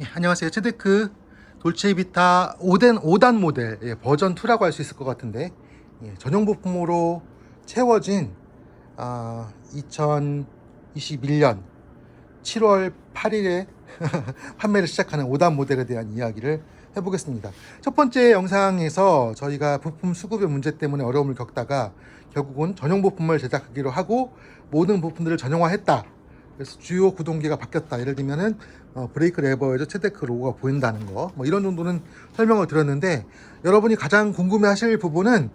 안녕하세요. 체데크 돌체비타 5단 모델 버전 2라고 할 수 있을 것 같은데 전용 부품으로 채워진 2021년 7월 8일에 판매를 시작하는 5단 모델에 대한 이야기를 해보겠습니다. 첫 번째 영상에서 저희가 부품 수급의 문제 때문에 어려움을 겪다가 결국은 전용 부품을 제작하기로 하고 모든 부품들을 전용화했다. 그래서 주요 구동계가 바뀌었다. 예를 들면은 브레이크 레버에도 체데크 로고가 보인다는 거, 뭐 이런 정도는 설명을 드렸는데, 여러분이 가장 궁금해하실 부분은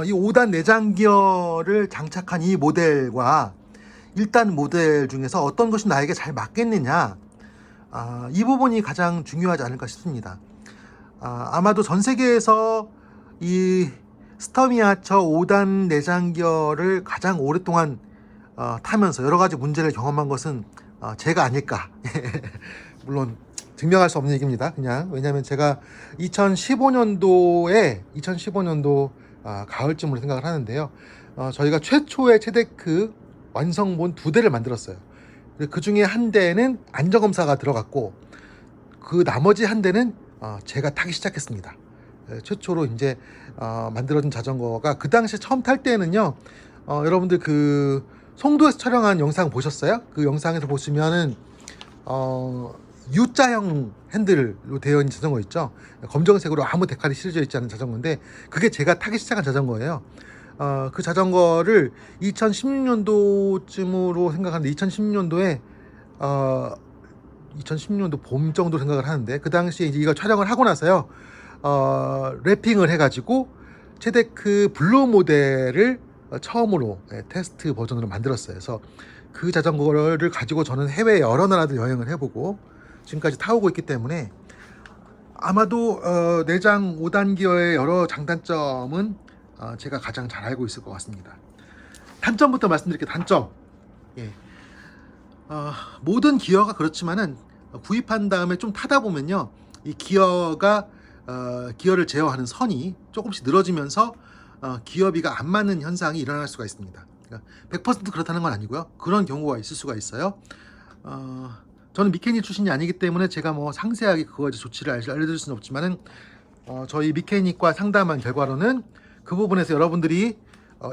이 5단 내장 기어를 장착한 이 모델과 1단 모델 중에서 어떤 것이 나에게 잘 맞겠느냐, 이 부분이 가장 중요하지 않을까 싶습니다. 아마도 전 세계에서 이 스터미아처 5단 내장 기어를 가장 오랫동안 타면서 여러 가지 문제를 경험한 것은 제가 아닐까. 물론 증명할 수 없는 얘기입니다. 그냥 왜냐하면 제가 2015년도 가을쯤으로 생각을 하는데요. 저희가 최초의 체데크 완성본 2대를 만들었어요. 그 중에 한 대는 안전검사가 들어갔고, 그 나머지 한 대는 제가 타기 시작했습니다. 최초로 이제 만들어진 자전거가, 그 당시 처음 탈 때는요, 여러분들 그 송도에서 촬영한 영상 보셨어요? 그 영상에서 보시면은 U자형 핸들로 되어 있는 자전거 있죠? 검정색으로 아무 데칼이 실려져 있지 않은 자전거인데, 그게 제가 타기 시작한 자전거예요. 그 자전거를 2016년도쯤으로 생각하는데, 2016년도 봄 정도 생각을 하는데, 그 당시에 이제 이거 촬영을 하고 나서요, 랩핑을 해가지고 체데크 블루 모델을 처음으로 테스트 버전으로 만들었어요. 그래서 그 자전거를 가지고 저는 해외 여러 나라들 여행을 해보고 지금까지 타오고 있기 때문에, 아마도 내장 5단 기어의 여러 장단점은 제가 가장 잘 알고 있을 것 같습니다. 단점부터 말씀드릴게요. 단점. 모든 기어가 그렇지만은 구입한 다음에 좀 타다 보면요, 이 기어가 기어를 제어하는 선이 조금씩 늘어지면서 기어비가 안 맞는 현상이 일어날 수가 있습니다. 그러니까 100% 그렇다는 건 아니고요. 그런 경우가 있을 수가 있어요. 저는 미케닉 출신이 아니기 때문에 제가 뭐 상세하게 그거에 대해 조치를 알려드릴 수는 없지만은, 저희 미케닉과 상담한 결과로는 그 부분에서 여러분들이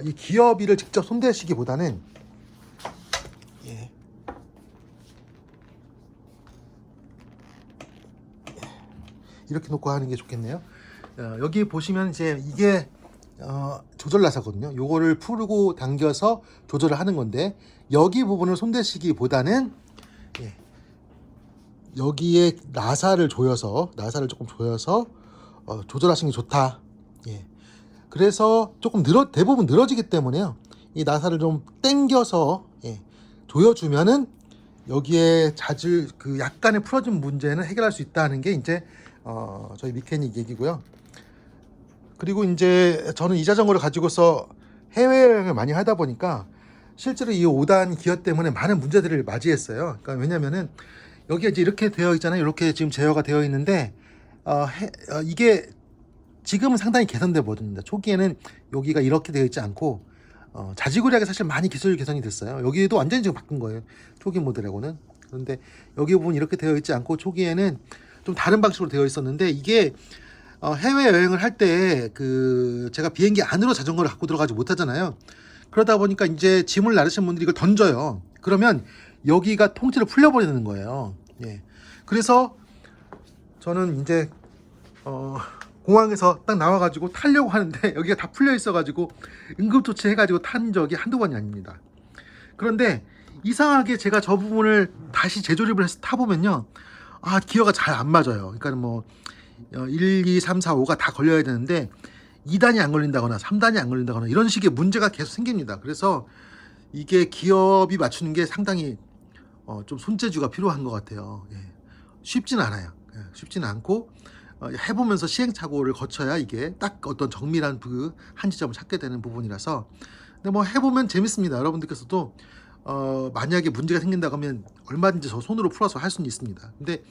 이 기어비를 직접 손대시기보다는 이렇게 놓고 하는 게 좋겠네요. 여기 보시면 이제 이게 조절 나사거든요. 요거를 풀고 당겨서 조절을 하는 건데, 여기 부분을 손대시기보다는 여기에 나사를 조금 조여서 조절하시는 게 좋다. 그래서 조금 대부분 늘어지기 때문에요, 이 나사를 좀 당겨서 조여주면은 여기에 그 약간의 풀어진 문제는 해결할 수 있다는 게 이제 저희 미케닉 얘기고요. 그리고 이제 저는 이 자전거를 가지고서 해외여행을 많이 하다 보니까 실제로 이 5단 기어 때문에 많은 문제들을 맞이했어요. 그러니까 왜냐면은 여기에 이제 이렇게 되어 있잖아요. 이렇게 지금 제어가 되어 있는데, 이게 지금은 상당히 개선돼 보입니다. 초기에는 여기가 이렇게 되어 있지 않고 자지구리하게 사실 많이 기술 개선이 됐어요. 여기도 완전히 지금 바꾼 거예요, 초기 모델하고는. 그런데 여기 부분 이렇게 되어 있지 않고 초기에는 좀 다른 방식으로 되어 있었는데, 이게 해외 여행을 할 때 제가 비행기 안으로 자전거를 갖고 들어가지 못하잖아요. 그러다 보니까 이제 짐을 나르신 분들이 이걸 던져요. 그러면 여기가 통째로 풀려버리는 거예요. 그래서 저는 이제 공항에서 딱 나와가지고 타려고 하는데 여기가 다 풀려 있어가지고 응급조치 해가지고 탄 적이 한두 번이 아닙니다. 그런데 이상하게 제가 저 부분을 다시 재조립을 해서 타보면요, 기어가 잘 안 맞아요. 그러니까 뭐 1, 2, 3, 4, 5가 다 걸려야 되는데 2단이 안 걸린다거나 3단이 안 걸린다거나 이런 식의 문제가 계속 생깁니다. 그래서 이게 기어비 맞추는 게 상당히 좀 손재주가 필요한 것 같아요. 쉽지는 않아요. 쉽지는 않고 해보면서 시행착오를 거쳐야 이게 딱 어떤 정밀한 그 한지점을 찾게 되는 부분이라서, 근데 뭐 해보면 재밌습니다. 여러분들께서도 만약에 문제가 생긴다고 하면 얼마든지 저 손으로 풀어서 할 수는 있습니다. 근데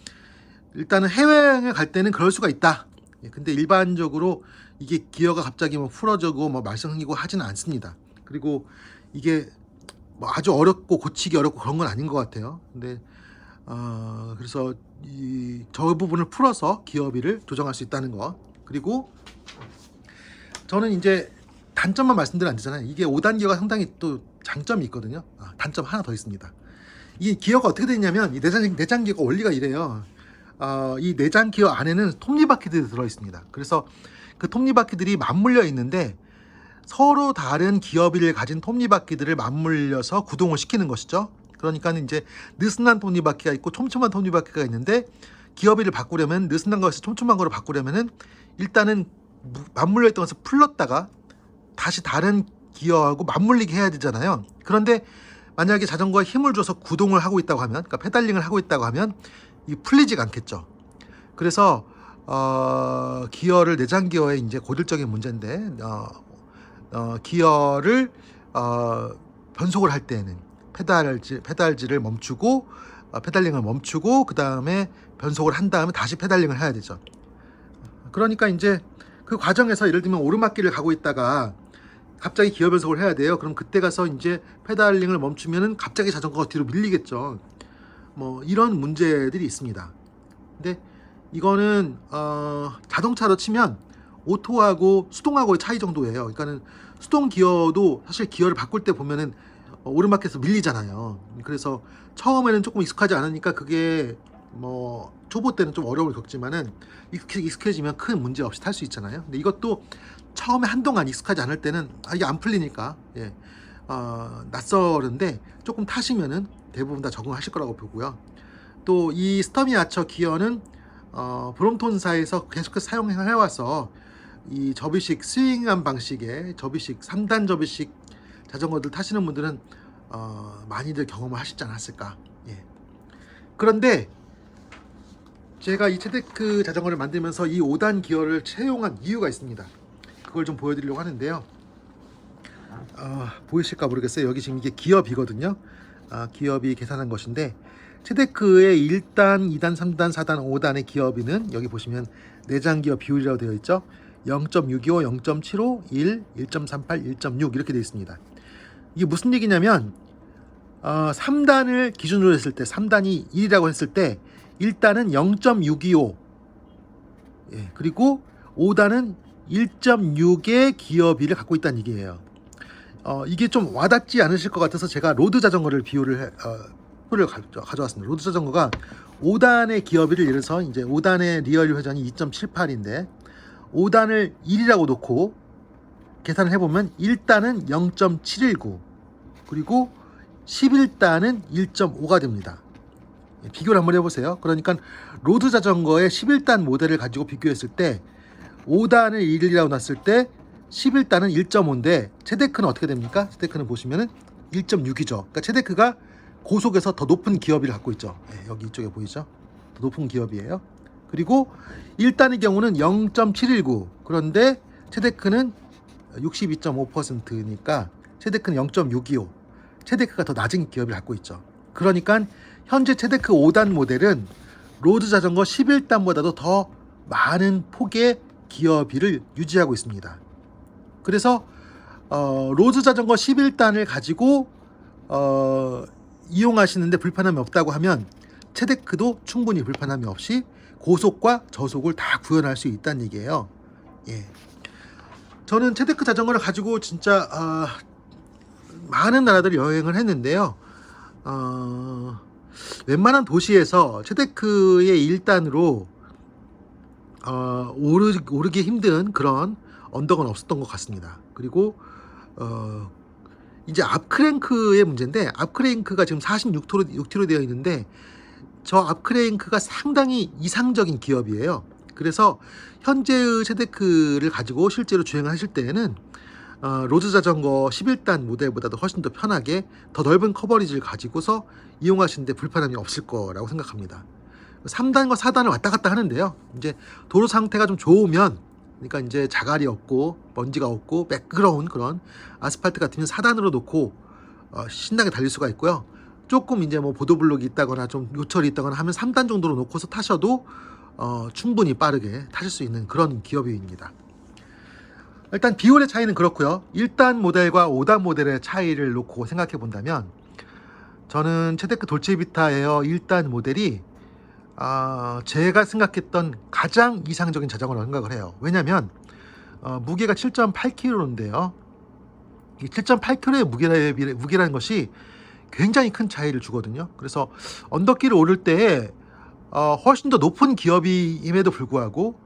일단은 해외여행을 갈 때는 그럴 수가 있다. 근데 일반적으로 이게 기어가 갑자기 뭐 풀어지고 뭐 말썽 생기고 하지는 않습니다. 그리고 이게 뭐 아주 어렵고 고치기 어렵고 그런 건 아닌 것 같아요. 근데 그래서 저 부분을 풀어서 기어비를 조정할 수 있다는 거. 그리고 저는 이제 단점만 말씀드리면 안 되잖아요. 이게 5단 기어가 상당히 또 장점이 있거든요. 단점 하나 더 있습니다. 이 기어가 어떻게 되냐면 이 내장 기어가 원리가 이래요. 이 내장 기어 안에는 톱니바퀴들이 들어 있습니다. 그래서 그 톱니바퀴들이 맞물려 있는데 서로 다른 기어비를 가진 톱니바퀴들을 맞물려서 구동을 시키는 것이죠. 그러니까 이제 느슨한 톱니바퀴가 있고 촘촘한 톱니바퀴가 있는데 기어비를 바꾸려면 느슨한 것에서 촘촘한 거로 바꾸려면은 일단은 맞물려 있던 것을 풀렀다가 다시 다른 기어하고 맞물리게 해야 되잖아요. 그런데 만약에 자전거에 힘을 줘서 구동을 하고 있다고 하면, 그러니까 페달링을 하고 있다고 하면 이 풀리지가 않겠죠. 그래서 기어를 내장 기어의 이제 고질적인 문제인데 기어를 변속을 할 때는 페달질을 멈추고 페달링을 멈추고 그 다음에 변속을 한 다음에 다시 페달링을 해야 되죠. 그러니까 이제 그 과정에서 예를 들면 오르막길을 가고 있다가 갑자기 기어 변속을 해야 돼요. 그럼 그때 가서 이제 페달링을 멈추면은 갑자기 자전거가 뒤로 밀리겠죠. 뭐 이런 문제들이 있습니다. 근데 이거는 자동차로 치면 오토하고 수동하고의 차이 정도예요. 그러니까는 수동 기어도 사실 기어를 바꿀 때 보면은 오르막에서 밀리잖아요. 그래서 처음에는 조금 익숙하지 않으니까 그게 뭐 초보 때는 좀 어려움을 겪지만은 익숙해지면 큰 문제 없이 탈 수 있잖아요. 근데 이것도 처음에 한동안 익숙하지 않을 때는 이게 안 풀리니까 낯설은데 조금 타시면은 대부분 다 적응하실 거라고 보고요. 또 이 스터미 아처 기어는 브롬톤사에서 계속해서 사용해 와서 이 접이식 스윙한 방식의 접이식 3단 접이식 자전거들 타시는 분들은 많이들 경험을 하시지 않았을까. 그런데 제가 이 체데크 자전거를 만들면서 이 5단 기어를 채용한 이유가 있습니다. 그걸 좀 보여드리려고 하는데요. 보이실까 모르겠어요. 여기 지금 이게 기어비거든요. 기어비 계산한 것인데 체데크의 1단, 2단, 3단, 4단, 5단의 기어비는 여기 보시면 내장 기어 비율이라고 되어 있죠. 0.625, 0.75, 1, 1.38, 1.6 이렇게 되어 있습니다. 이게 무슨 얘기냐면 3단을 기준으로 했을 때 3단이 1이라고 했을 때 1단은 0.625 그리고 5단은 1.6의 기어비를 갖고 있다는 얘기예요. 이게 좀 와닿지 않으실 것 같아서 제가 로드 자전거를 비유를 가져왔습니다. 로드 자전거가 5단의 기어비를 예를 들어서 이제 5단의 리얼 회전이 2.78인데 5단을 1이라고 놓고 계산을 해보면 1단은 0.719 그리고 11단은 1.5가 됩니다. 비교를 한번 해보세요. 그러니까 로드 자전거의 11단 모델을 가지고 비교했을 때 5단을 1이라고 놨을 때 11단은 1.5인데 체데크는 어떻게 됩니까? 체데크는 보시면은 1.6이죠. 그러니까 체데크가 고속에서 더 높은 기어비를 갖고 있죠. 여기 이쪽에 보이죠? 더 높은 기어비예요. 그리고 1단의 경우는 0.719 그런데 체데크는 62.5%니까 체데크는 0.625 체데크가 더 낮은 기어비를 갖고 있죠. 그러니까 현재 체데크 5단 모델은 로드 자전거 11단보다도 더 많은 폭의 기어비를 유지하고 있습니다. 그래서 로드 자전거 11단을 가지고 이용하시는데 불편함이 없다고 하면 체데크도 충분히 불편함이 없이 고속과 저속을 다 구현할 수 있다는 얘기예요. 저는 체데크 자전거를 가지고 진짜 많은 나라들 여행을 했는데요. 웬만한 도시에서 체데크의 1단으로 오르기 힘든 그런 언덕은 없었던 것 같습니다. 그리고 이제 앞크랭크의 문제인데 앞크랭크가 지금 46T로 되어 있는데 저 앞크랭크가 상당히 이상적인 기업이에요. 그래서 현재의 체데크를 가지고 실제로 주행을 하실 때에는 로드 자전거 11단 모델보다도 훨씬 더 편하게 더 넓은 커버리지를 가지고서 이용하시는데 불편함이 없을 거라고 생각합니다. 3단과 4단을 왔다 갔다 하는데요. 이제 도로 상태가 좀 좋으면 그러니까 이제 자갈이 없고 먼지가 없고 매끄러운 그런 아스팔트 같으면 4단으로 놓고 신나게 달릴 수가 있고요. 조금 이제 뭐 보도블록이 있다거나 좀 요철이 있다거나 하면 3단 정도로 놓고서 타셔도 충분히 빠르게 타실 수 있는 그런 기어비입니다. 일단 비율의 차이는 그렇고요. 1단 모델과 5단 모델의 차이를 놓고 생각해 본다면 저는 체데크 돌체비타 에어 1단 모델이 제가 생각했던 가장 이상적인 자전거라고 생각을 해요. 왜냐면 무게가 7.8kg인데요. 이 7.8kg의 무게라는 것이 굉장히 큰 차이를 주거든요. 그래서 언덕길을 오를 때 훨씬 더 높은 기업임에도 불구하고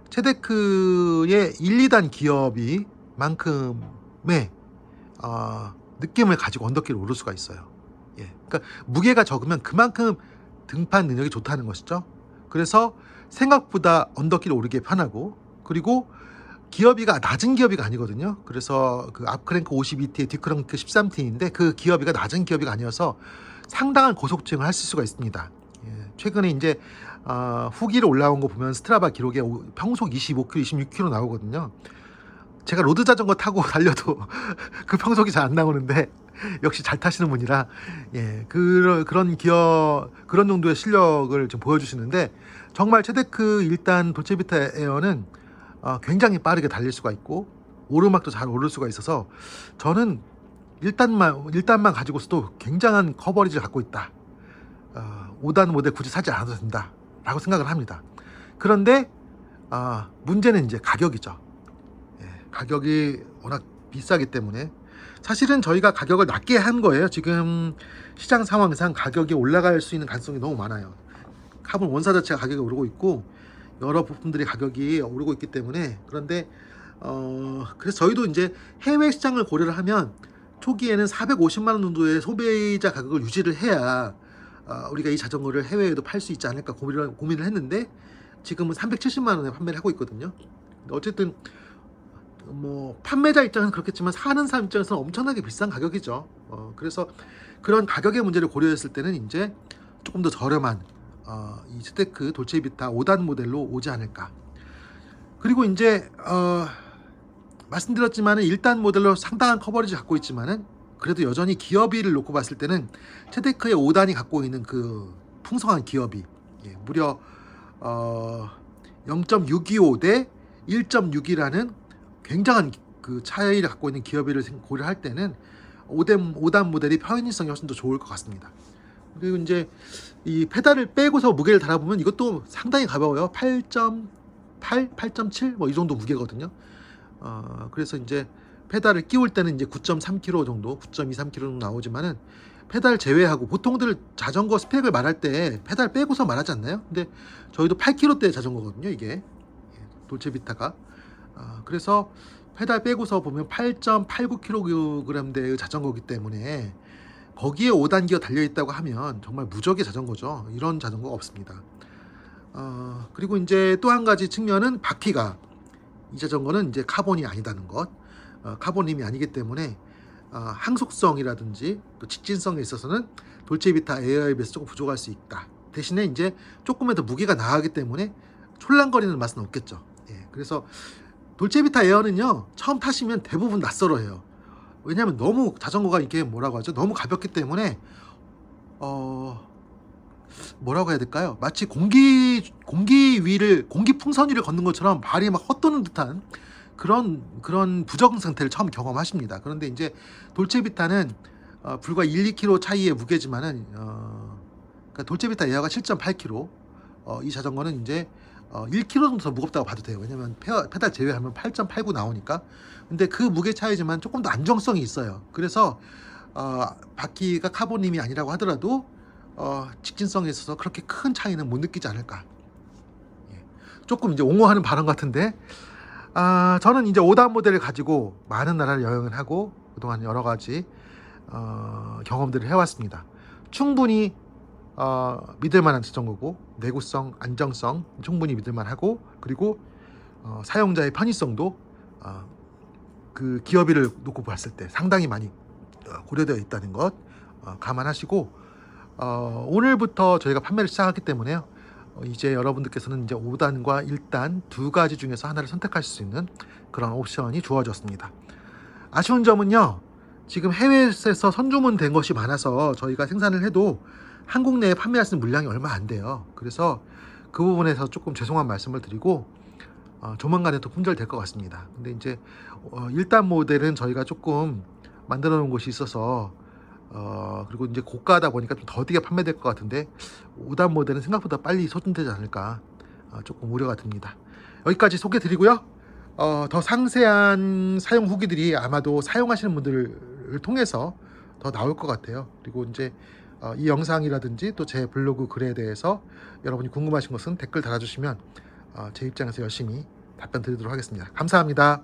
체데크의 1, 2단 기업이 만큼의 느낌을 가지고 언덕길을 오를 수가 있어요. 예, 그러니까 무게가 적으면 그만큼 등판 능력이 좋다는 것이죠. 그래서 생각보다 언덕길 오르기 편하고, 그리고 기어비가 낮은 기어비가 아니거든요. 그래서 그 앞크랭크 52T에 뒷크랭크 13T인데 그 기어비가 낮은 기어비가 아니어서 상당한 고속주행을 할 수가 있습니다. 예, 최근에 이제 후기로 올라온 거 보면 스트라바 기록에 평속 25km, 26km 나오거든요. 제가 로드 자전거 타고 달려도 그 평속이 잘 안 나오는데 역시 잘 타시는 분이라 그런 정도의 실력을 좀 보여주시는데, 정말 체데크 일단 돌체비타 에어는 굉장히 빠르게 달릴 수가 있고 오르막도 잘 오를 수가 있어서 저는 일단만 가지고서도 굉장한 커버리지를 갖고 있다. 5단 모델 굳이 사지 않아도 된다 라고 생각을 합니다. 그런데 문제는 이제 가격이죠. 가격이 워낙 비싸기 때문에 사실은 저희가 가격을 낮게 한 거예요. 지금 시장 상황상 가격이 올라갈 수 있는 가능성이 너무 많아요. 카본 원사 자체가 가격이 오르고 있고 여러 부품들이 가격이 오르고 있기 때문에. 그런데 그래서 저희도 이제 해외 시장을 고려를 하면 초기에는 450만 원 정도의 소비자 가격을 유지를 해야 우리가 이 자전거를 해외에도 팔 수 있지 않을까 고민을 했는데, 지금은 370만 원에 판매를 하고 있거든요. 어쨌든 뭐 판매자 입장에서는 그렇겠지만 사는 사람 입장에서는 엄청나게 비싼 가격이죠. 그래서 그런 가격의 문제를 고려했을 때는 이제 조금 더 저렴한 이 체데크 돌체비타 5단 모델로 오지 않을까. 그리고 이제 말씀드렸지만은 1단 모델로 상당한 커버리지 갖고 있지만은 그래도 여전히 기어비를 놓고 봤을 때는 체데크의 5단이 갖고 있는 그 풍성한 기어비, 무려 0.625 대 1.6이라는 굉장한 그 차이를 갖고 있는 기어비를 고려할 때는 5단 모델이 편의성이 훨씬 더 좋을 것 같습니다. 그리고 이제 이 페달을 빼고서 무게를 달아보면 이것도 상당히 가벼워요. 8.8, 8.7 뭐 이 정도 무게거든요. 그래서 이제 페달을 끼울 때는 이제 9.3kg 정도, 9.23kg 정도 나오지만은 페달 제외하고 보통들 자전거 스펙을 말할 때 페달 빼고서 말하지 않나요? 근데 저희도 8kg대 자전거거든요, 이게 돌체비타가. 그래서 페달 빼고서 보면 8.89kg대의 자전거이기 때문에 거기에 5단 기어 달려있다고 하면 정말 무적의 자전거죠. 이런 자전거가 없습니다. 그리고 이제 또 한 가지 측면은 바퀴가, 이 자전거는 이제 카본이 아니다는 것. 카본림이 아니기 때문에 항속성이라든지 또 직진성에 있어서는 돌체비타 에어에 비해서 조금 부족할 수 있다. 대신에 이제 조금만 더 무게가 나가기 때문에 촐랑거리는 맛은 없겠죠. 그래서 돌체비타 에어는요, 처음 타시면 대부분 낯설어해요. 왜냐하면 너무 자전거가 이게 뭐라고 하죠? 너무 가볍기 때문에 뭐라고 해야 될까요? 마치 공기 풍선 위를 걷는 것처럼 발이 막 헛도는 듯한 그런 부적응 상태를 처음 경험하십니다. 그런데 이제 돌체비타는 불과 1, 2kg 차이의 무게지만은 그러니까 돌체비타 에어가 7.8kg, 이 자전거는 이제 1kg 정도 더 무겁다고 봐도 돼요. 왜냐면 페달 제외하면 8.89 나오니까. 근데 그 무게 차이지만 조금 더 안정성이 있어요. 그래서 바퀴가 카본림이 아니라고 하더라도 직진성에 있어서 그렇게 큰 차이는 못 느끼지 않을까. 조금 이제 옹호하는 발언 같은데, 저는 이제 5단 모델을 가지고 많은 나라를 여행을 하고 그동안 여러 가지 경험들을 해왔습니다. 충분히 믿을만한 자전거고, 내구성, 안정성 충분히 믿을만하고, 그리고 사용자의 편의성도 그 기어비를 놓고 봤을 때 상당히 많이 고려되어 있다는 것 감안하시고, 오늘부터 저희가 판매를 시작하기 때문에요. 이제 여러분들께서는 이제 5단과 1단 두 가지 중에서 하나를 선택하실 수 있는 그런 옵션이 주어졌습니다. 아쉬운 점은요, 지금 해외에서 선주문된 것이 많아서 저희가 생산을 해도 한국 내에 판매할 수 있는 물량이 얼마 안 돼요. 그래서 그 부분에서 조금 죄송한 말씀을 드리고 조만간에 또 품절될 것 같습니다. 근데 이제 1단 모델은 저희가 조금 만들어 놓은 곳이 있어서 그리고 이제 고가다 보니까 좀 더디게 판매될 것 같은데 5단 모델은 생각보다 빨리 소진되지 않을까 조금 우려가 듭니다. 여기까지 소개 드리고요. 더 상세한 사용 후기들이 아마도 사용하시는 분들을 통해서 더 나올 것 같아요. 그리고 이제 이 영상이라든지 또 제 블로그 글에 대해서 여러분이 궁금하신 것은 댓글 달아주시면 제 입장에서 열심히 답변 드리도록 하겠습니다. 감사합니다.